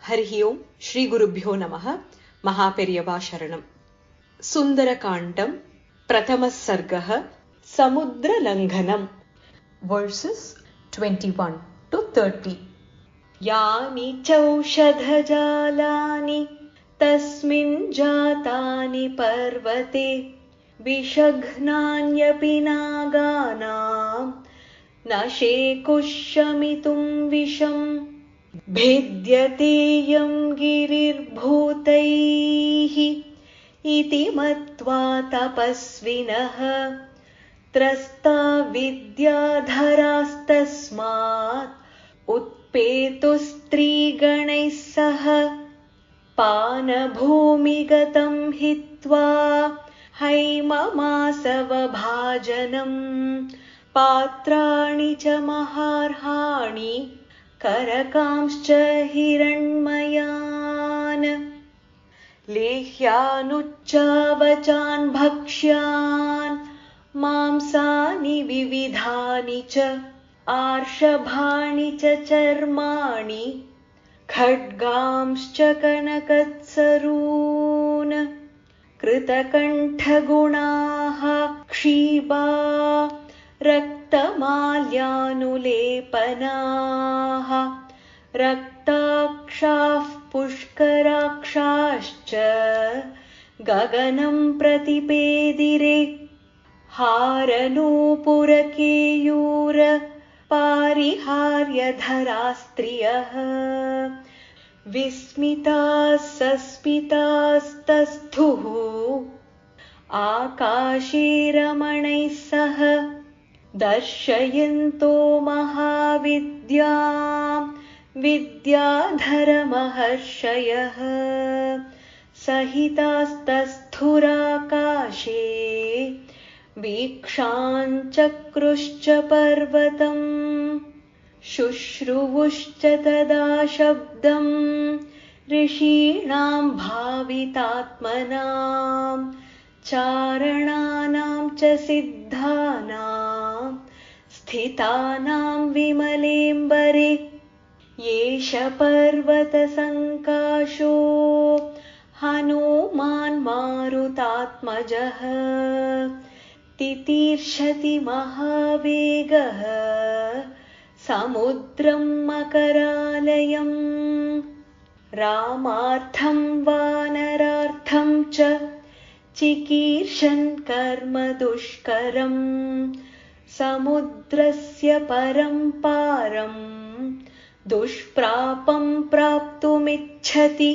हरिः ओम् श्रीगुरुभ्यो नमः। महापेरियवा शरणम्। सुन्दरकाण्डं प्रथमः सर्गः समुद्रलङ्घनम्। Verses 21 to 30। यानि चौषधजालानि तस्मिन् जातानि पर्वते विषघ्नान्यपि नागानां न शेकुष्यमितुं विषम् भेद्यतेयं गिरिर्भूतैः इति मत्वा तपस्विनः त्रस्ता विद्याधरास्तस्मात् उत्पेतुस्त्रीगणैः सह पानभूमिगतं हित्वा हैममासवभाजनम् पात्राणि च महार्हाणि करकांश्च हिरण्मयान् लेह्यानुच्चावचान् भक्ष्यान् मांसानि विविधानि च आर्षभाणि च चर्माणि खड्गांश्च कनकत्सरून् कृतकण्ठगुणाः क्षीबा रक्तमाल्यानुलेपनाः रक्ताक्षाः पुष्कराक्षाश्च गगनं प्रतिपेदिरे हारनूपुरकेयूर पारिहार्यधरास्त्रियः विस्मिताः सस्मितास्तस्थुः आकाशे रमणैः सह दर्शयन्तो महाविद्यां विद्याधरमहर्षयः सहितास्तस्थुराकाशे वीक्षाञ्चक्रुश्च पर्वतम् शुश्रुवुश्च तदा शब्दम् ऋषीणां भावितात्मनां चारणानां च सिद्धानां स्थितानां विमलेम्बरे एष पर्वतसङ्काशो हनूमान् मारुतात्मजः तितीर्षति महावेगः समुद्रं मकरालयम् रामार्थं वानरार्थं च चिकीर्षन् कर्म दुष्करम् समुद्रस्य परं पारं दुष्प्रापं प्राप्तुमिच्छति